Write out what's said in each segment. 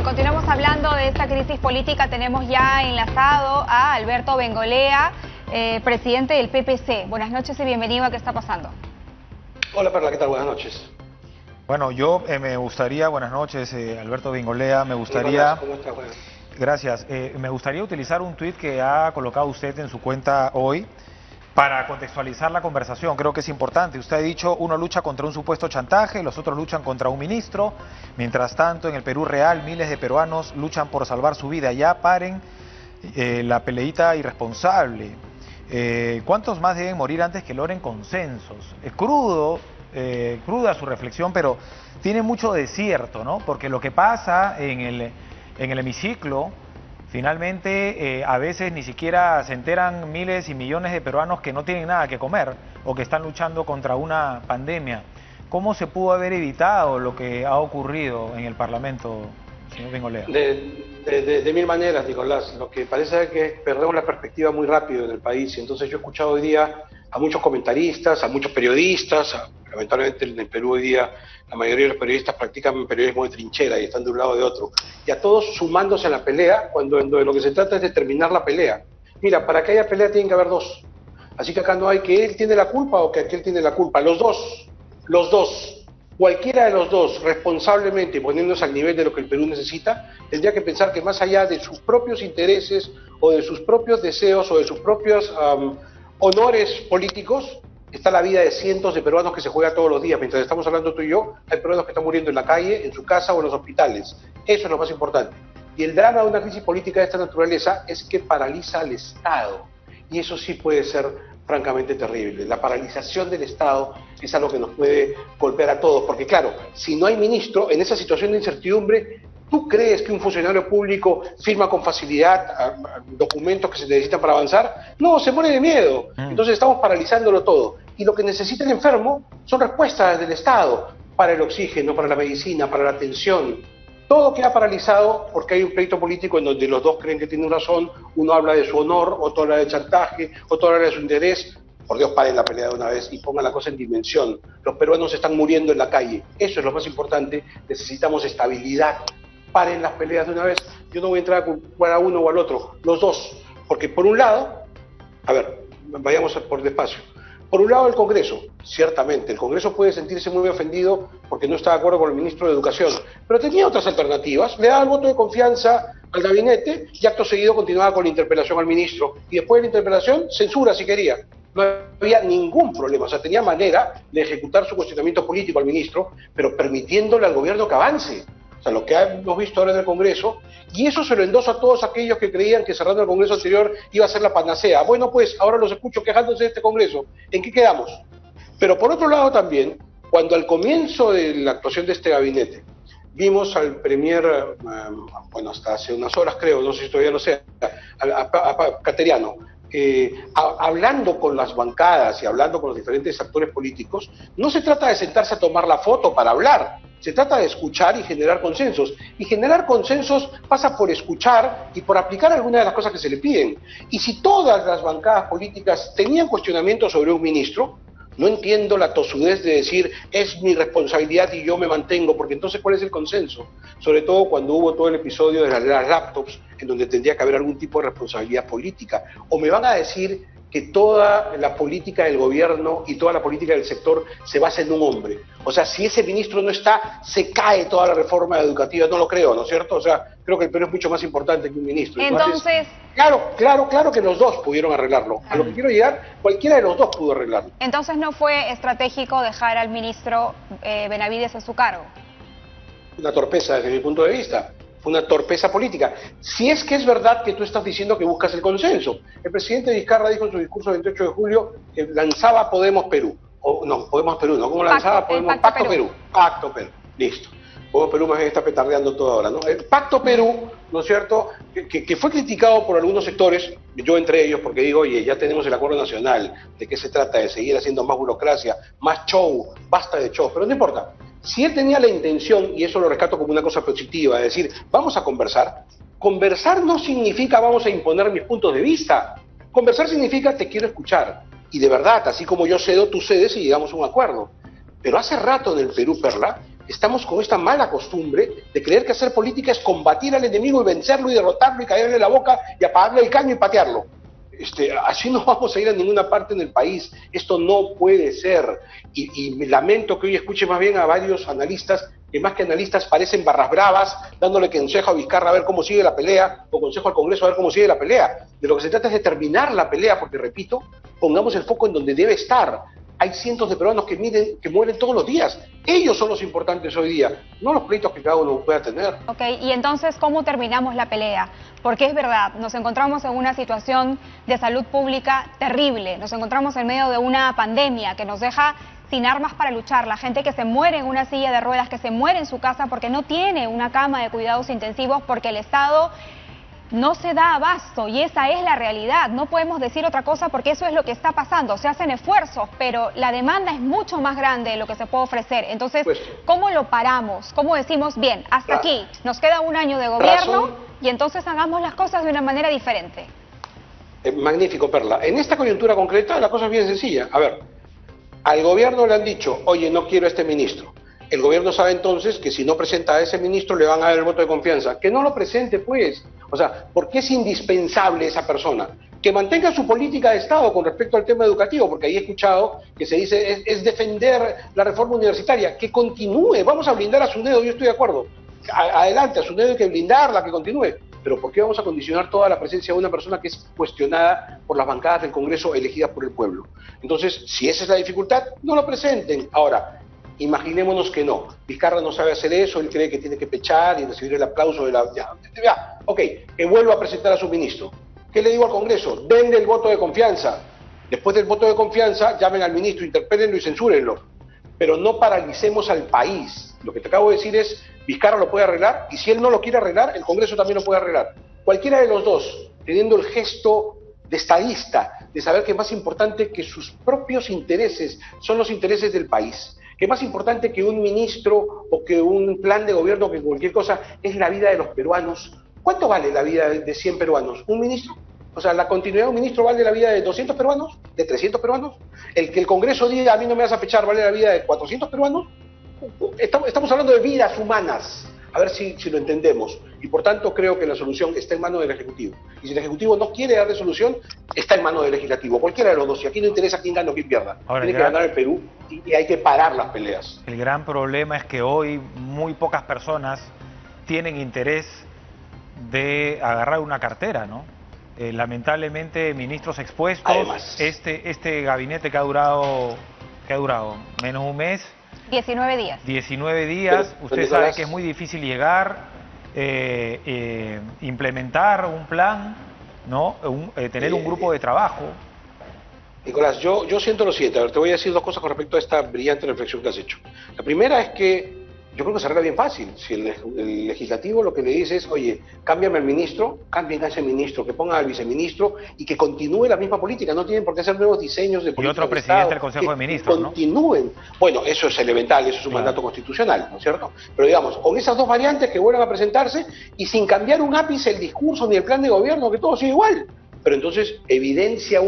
continuamos hablando de esta crisis política. Tenemos ya enlazado a Alberto Bengolea, presidente del PPC. Buenas noches y bienvenido a ¿Qué está pasando? Hola Perla, ¿qué tal? Buenas noches. Bueno, yo me gustaría, buenas noches, Alberto Bengolea, me gustaría... ¿Cómo estás? Buenas. Gracias. Me gustaría utilizar un tuit que ha colocado usted en su cuenta hoy para contextualizar la conversación. Creo que es importante. Usted ha dicho, uno lucha contra un supuesto chantaje, los otros luchan contra un ministro. Mientras tanto, en el Perú real, miles de peruanos luchan por salvar su vida. Ya paren la peleita irresponsable. ¿Cuántos más deben morir antes que logren consensos? Es cruda su reflexión, pero tiene mucho de cierto, ¿no? Porque lo que pasa en el hemiciclo, finalmente a veces ni siquiera se enteran miles y millones de peruanos que no tienen nada que comer o que están luchando contra una pandemia. ¿Cómo se pudo haber evitado lo que ha ocurrido en el Parlamento, señor Bengolea? De mil maneras, Nicolás. Lo que parece es que perdemos la perspectiva muy rápido en el país. Y entonces yo he escuchado hoy día a muchos comentaristas, a muchos periodistas. Lamentablemente en el Perú hoy día la mayoría de los periodistas practican periodismo de trinchera y están de un lado o de otro. Y a todos sumándose a la pelea cuando de lo que se trata es de terminar la pelea. Mira, para que haya pelea tienen que haber dos. Así que acá no hay que él tiene la culpa o que aquel tiene la culpa. Los dos. Cualquiera de los dos, responsablemente, poniéndose al nivel de lo que el Perú necesita, tendría que pensar que más allá de sus propios intereses o de sus propios deseos o de sus propios honores políticos, está la vida de cientos de peruanos que se juega todos los días. Mientras estamos hablando tú y yo, hay peruanos que están muriendo en la calle, en su casa o en los hospitales. Eso es lo más importante. Y el drama de una crisis política de esta naturaleza es que paraliza al Estado. Y eso sí puede ser francamente terrible. La paralización del Estado es algo que nos puede golpear a todos, porque claro, si no hay ministro, en esa situación de incertidumbre, ¿tú crees que un funcionario público firma con facilidad documentos que se necesitan para avanzar? No, se muere de miedo. Entonces estamos paralizándolo todo. Y lo que necesita el enfermo son respuestas del Estado para el oxígeno, para la medicina, para la atención. Todo queda paralizado porque hay un pleito político en donde los dos creen que tienen razón, uno habla de su honor, otro habla de chantaje, otro habla de su interés. Por Dios, paren la pelea de una vez y pongan la cosa en dimensión. Los peruanos están muriendo en la calle, eso es lo más importante, necesitamos estabilidad. Paren las peleas de una vez, yo no voy a entrar a culpar a uno o al otro, los dos, porque por un lado, a ver, vayamos por despacio. Por un lado el Congreso, ciertamente, el Congreso puede sentirse muy ofendido porque no está de acuerdo con el ministro de Educación, pero tenía otras alternativas, le daba el voto de confianza al gabinete y acto seguido continuaba con la interpelación al ministro, y después de la interpelación, censura si quería. No había ningún problema, o sea, tenía manera de ejecutar su cuestionamiento político al ministro, pero permitiéndole al gobierno que avance. O sea, lo que hemos visto ahora en el Congreso, y eso se lo endoso a todos aquellos que creían que cerrando el Congreso anterior iba a ser la panacea. Bueno, pues ahora los escucho quejándose de este Congreso. ¿En qué quedamos? Pero por otro lado también, cuando al comienzo de la actuación de este gabinete vimos al premier, bueno, hasta hace unas horas creo, no sé si todavía lo sé, a Cateriano, hablando con las bancadas y hablando con los diferentes actores políticos, no se trata de sentarse a tomar la foto para hablar, se trata de escuchar y generar consensos. Y generar consensos pasa por escuchar y por aplicar algunas de las cosas que se le piden. Y si todas las bancadas políticas tenían cuestionamientos sobre un ministro, no entiendo la tosudez de decir, es mi responsabilidad y yo me mantengo, porque entonces ¿cuál es el consenso? Sobre todo cuando hubo todo el episodio de las laptops, en donde tendría que haber algún tipo de responsabilidad política. O me van a decir que toda la política del gobierno y toda la política del sector se basa en un hombre. O sea, si ese ministro no está, se cae toda la reforma educativa. No lo creo, ¿no es cierto? O sea, creo que el Perú es mucho más importante que un ministro. Entonces... Claro que los dos pudieron arreglarlo. A lo que quiero llegar, cualquiera de los dos pudo arreglarlo. Entonces no fue estratégico dejar al ministro Benavides a su cargo. Una torpeza desde mi punto de vista. Una torpeza política. Si es que es verdad que tú estás diciendo que buscas el consenso. El presidente Vizcarra dijo en su discurso del 28 de julio que lanzaba Podemos Perú. O no, Podemos Perú, ¿no? ¿Cómo lanzaba Podemos? Pacto Perú. Pacto Perú. Listo. Podemos Perú más bien está petardeando todo ahora, ¿no? El Pacto Perú, ¿no es cierto?, que fue criticado por algunos sectores, yo entre ellos, porque digo, oye, ya tenemos el acuerdo nacional, ¿de qué se trata? De seguir haciendo más burocracia, más show, basta de show, pero no importa. Si él tenía la intención, y eso lo rescato como una cosa positiva, de decir, vamos a conversar, conversar no significa vamos a imponer mis puntos de vista, conversar significa te quiero escuchar, y de verdad, así como yo cedo, tú cedes y llegamos a un acuerdo. Pero hace rato en el Perú, Perla, estamos con esta mala costumbre de creer que hacer política es combatir al enemigo y vencerlo y derrotarlo y caerle la boca y apagarle el caño y patearlo. Así no vamos a ir a ninguna parte en el país. Esto no puede ser. Y me lamento que hoy escuche más bien a varios analistas que más que analistas parecen barras bravas, dándole consejo a Vizcarra a ver cómo sigue la pelea, o consejo al Congreso a ver cómo sigue la pelea. De lo que se trata es de terminar la pelea, porque repito, pongamos el foco en donde debe estar. Hay cientos de peruanos que mueren todos los días. Ellos son los importantes hoy día, no los pleitos que cada uno pueda tener. Ok, y entonces, ¿cómo terminamos la pelea? Porque es verdad, nos encontramos en una situación de salud pública terrible. Nos encontramos en medio de una pandemia que nos deja sin armas para luchar. La gente que se muere en una silla de ruedas, que se muere en su casa porque no tiene una cama de cuidados intensivos, porque el Estado no se da abasto, y esa es la realidad. No podemos decir otra cosa porque eso es lo que está pasando. Se hacen esfuerzos, pero la demanda es mucho más grande de lo que se puede ofrecer. Entonces, pues, ¿cómo lo paramos? ¿Cómo decimos, bien, hasta aquí, nos queda un año de gobierno y entonces hagamos las cosas de una manera diferente? Magnífico, Perla. En esta coyuntura concreta la cosa es bien sencilla. A ver, al gobierno le han dicho, oye, no quiero a este ministro. El gobierno sabe entonces que si no presenta a ese ministro le van a dar el voto de confianza. Que no lo presente, pues. O sea, ¿por qué es indispensable esa persona? Que mantenga su política de Estado con respecto al tema educativo, porque ahí he escuchado que se dice es defender la reforma universitaria. Que continúe, vamos a blindar a SUNEDO, yo estoy de acuerdo. Adelante, a SUNEDO hay que blindarla, que continúe. Pero ¿por qué vamos a condicionar toda la presencia de una persona que es cuestionada por las bancadas del Congreso elegidas por el pueblo? Entonces, si esa es la dificultad, no lo presenten. Ahora, imaginémonos que no. Vizcarra no sabe hacer eso, él cree que tiene que pechar y recibir el aplauso de la... Ya, ok, que vuelva a presentar a su ministro. ¿Qué le digo al Congreso? Denle el voto de confianza. Después del voto de confianza, llamen al ministro, interpélenlo y censúrenlo. Pero no paralicemos al país. Lo que te acabo de decir es, Vizcarra lo puede arreglar, y si él no lo quiere arreglar, el Congreso también lo puede arreglar. Cualquiera de los dos, teniendo el gesto de estadista, de saber que más importante que sus propios intereses son los intereses del país, que más importante que un ministro o que un plan de gobierno, que cualquier cosa, es la vida de los peruanos. ¿Cuánto vale la vida de 100 peruanos? ¿Un ministro? O sea, ¿la continuidad de un ministro vale la vida de 200 peruanos? ¿De 300 peruanos? ¿El que el Congreso diga, a mí no me vas a fechar, vale la vida de 400 peruanos? Estamos hablando de vidas humanas. A ver si lo entendemos. Y por tanto creo que la solución está en manos del Ejecutivo. Y si el Ejecutivo no quiere darle solución, está en manos del Legislativo. Cualquiera de los dos. Y aquí no interesa quién gana o quién pierda. Ahora, tiene que ganar el Perú y hay que parar las peleas. El gran problema es que hoy muy pocas personas tienen interés de agarrar una cartera, ¿no? Lamentablemente, ministros expuestos. Además, este gabinete que ha durado menos un mes. 19 días. 19 días, usted sabe que es muy difícil llegar, implementar un plan, ¿no? Tener un grupo de trabajo. Nicolás, yo siento lo siguiente, a ver, te voy a decir dos cosas con respecto a esta brillante reflexión que has hecho. La primera es que yo creo que se arregla bien fácil. Si el legislativo lo que le dice es, oye, cámbiame al ministro, cambien a ese ministro, que pongan al viceministro y que continúe la misma política. No tienen por qué hacer nuevos diseños de política. Y otro presidente del Consejo de Ministros, ¿no? Continúen. Bueno, eso es elemental, eso es un mandato constitucional, ¿no es cierto? Pero digamos, con esas dos variantes que vuelvan a presentarse y sin cambiar un ápice el discurso ni el plan de gobierno, que todo sigue igual. Pero entonces evidencia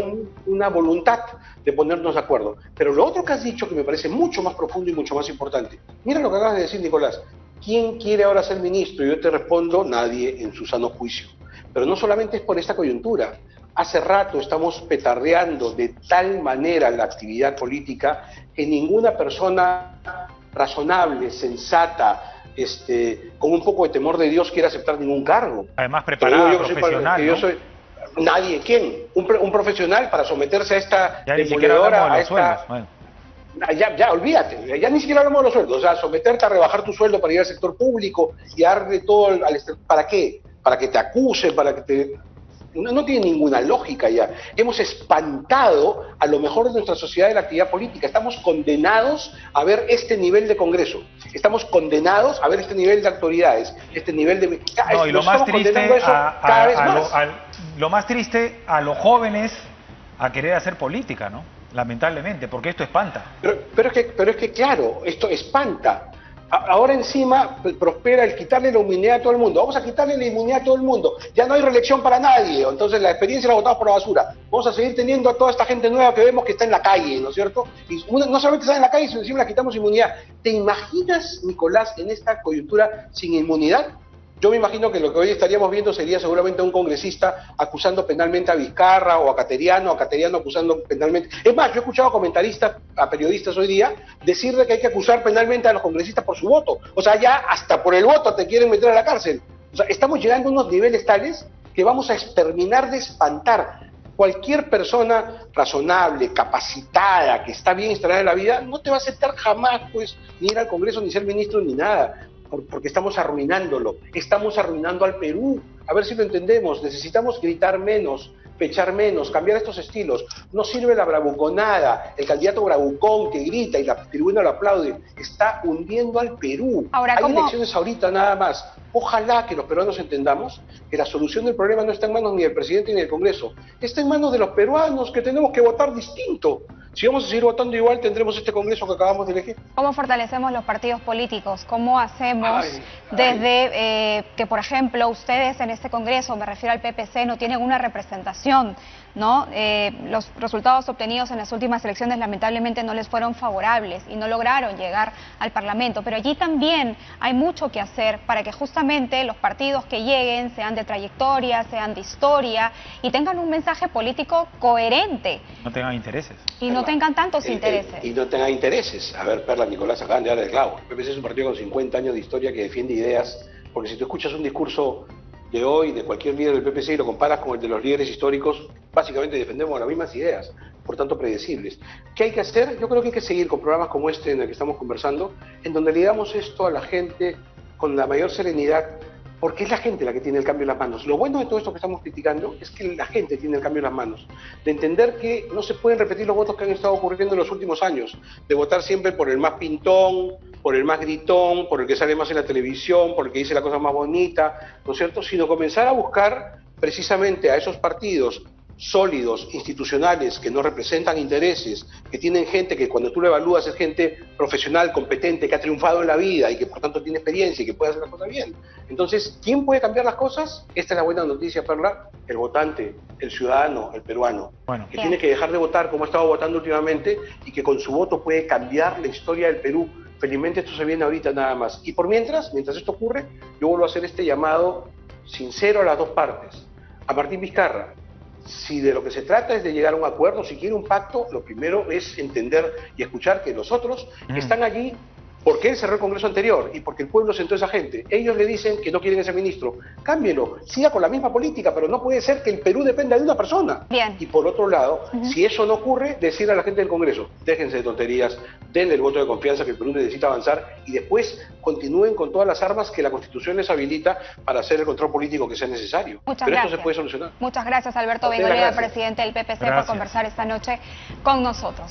una voluntad de ponernos de acuerdo. Pero lo otro que has dicho, que me parece mucho más profundo y mucho más importante, mira lo que acabas de decir, Nicolás. ¿Quién quiere ahora ser ministro? Y yo te respondo, nadie en su sano juicio. Pero no solamente es por esta coyuntura. Hace rato estamos petardeando de tal manera la actividad política que ninguna persona razonable, sensata, con un poco de temor de Dios quiere aceptar ningún cargo. Además preparado, profesional, ¿no? Nadie, ¿quién? Un profesional para someterse a esta ya ni siquiera hablamos de los sueldos. Bueno. Ya, olvídate, ya ni siquiera hablamos de los sueldos. O sea, someterte a rebajar tu sueldo para ir al sector público y darle todo ¿para qué? Para que te acusen, para que te... No tiene ninguna lógica ya. Hemos espantado a lo mejor de nuestra sociedad de la actividad política. Estamos condenados a ver este nivel de Congreso. Estamos condenados a ver este nivel de autoridades, este nivel de... No, y lo más triste, lo más triste a los jóvenes a querer hacer política, ¿no? Lamentablemente, porque esto espanta. Pero es que claro, esto espanta. Ahora encima prospera el quitarle la inmunidad a todo el mundo. Vamos a quitarle la inmunidad a todo el mundo. Ya no hay reelección para nadie. Entonces la experiencia la botamos por la basura. Vamos a seguir teniendo a toda esta gente nueva que vemos que está en la calle, ¿no es cierto? Y no solamente está en la calle, sino encima la quitamos inmunidad. ¿Te imaginas, Nicolás, en esta coyuntura sin inmunidad? Yo me imagino que lo que hoy estaríamos viendo sería seguramente a un congresista acusando penalmente a Vizcarra o a Cateriano acusando penalmente. Es más, yo he escuchado a comentaristas, a periodistas hoy día, decir de que hay que acusar penalmente a los congresistas por su voto. O sea, ya hasta por el voto te quieren meter a la cárcel. O sea, estamos llegando a unos niveles tales que vamos a exterminar de espantar. Cualquier persona razonable, capacitada, que está bien instalada en la vida, no te va a aceptar jamás, pues, ni ir al Congreso, ni ser ministro, ni nada. Porque estamos arruinándolo, estamos arruinando al Perú. A ver si lo entendemos, necesitamos gritar menos, pechar menos, cambiar estos estilos. No sirve la bravuconada, el candidato bravucón que grita y la tribuna lo aplaude. Está hundiendo al Perú. Ahora, hay elecciones ahorita nada más. Ojalá que los peruanos entendamos que la solución del problema no está en manos ni del presidente ni del Congreso. Está en manos de los peruanos, que tenemos que votar distinto. Si vamos a seguir votando igual, tendremos este Congreso que acabamos de elegir. ¿Cómo fortalecemos los partidos políticos? ¿Cómo hacemos desde que, por ejemplo, ustedes en este Congreso, me refiero al PPC, no tienen una representación, ¿no? Los resultados obtenidos en las últimas elecciones lamentablemente no les fueron favorables y no lograron llegar al Parlamento, pero allí también hay mucho que hacer para que justamente los partidos que lleguen sean de trayectoria, sean de historia y tengan un mensaje político coherente. No tengan intereses. Y no tengan tantos intereses. Y no tengan intereses. A ver, Perla, Nicolás, acaban de dar el clavo. El PPC es un partido con 50 años de historia que defiende ideas, porque si tú escuchas un discurso de hoy, de cualquier líder del PPC, y lo comparas con el de los líderes históricos, básicamente defendemos las mismas ideas, por tanto predecibles. ¿Qué hay que hacer? Yo creo que hay que seguir con programas como este en el que estamos conversando, en donde le damos esto a la gente con la mayor serenidad, porque es la gente la que tiene el cambio en las manos. Lo bueno de todo esto que estamos criticando es que la gente tiene el cambio en las manos, de entender que no se pueden repetir los votos que han estado ocurriendo en los últimos años, de votar siempre por el más pintón, por el más gritón, por el que sale más en la televisión, por el que dice la cosa más bonita, ¿no es cierto? Sino comenzar a buscar precisamente a esos partidos sólidos, institucionales, que no representan intereses, que tienen gente que cuando tú lo evalúas es gente profesional, competente, que ha triunfado en la vida y que por tanto tiene experiencia y que puede hacer las cosas bien. Entonces, ¿quién puede cambiar las cosas? Esta es la buena noticia, Perla: el votante, el ciudadano, el peruano, que tiene que dejar de votar como ha estado votando últimamente y que con su voto puede cambiar la historia del Perú. Felizmente esto se viene ahorita nada más. Y por mientras esto ocurre, yo vuelvo a hacer este llamado sincero a las dos partes. A Martín Vizcarra: si de lo que se trata es de llegar a un acuerdo, si quiere un pacto, lo primero es entender y escuchar que los otros que están allí, porque él cerró el Congreso anterior y porque el pueblo sentó a esa gente, ellos le dicen que no quieren ese ministro, cámbielo, siga con la misma política, pero no puede ser que el Perú dependa de una persona. Bien. Y por otro lado, si eso no ocurre, decir a la gente del Congreso: déjense de tonterías, denle el voto de confianza, que el Perú necesita avanzar, y después continúen con todas las armas que la Constitución les habilita para hacer el control político que sea necesario. Pero esto se puede solucionar. Muchas gracias, Alberto Bengoechea, presidente del PPC, por conversar esta noche con nosotros.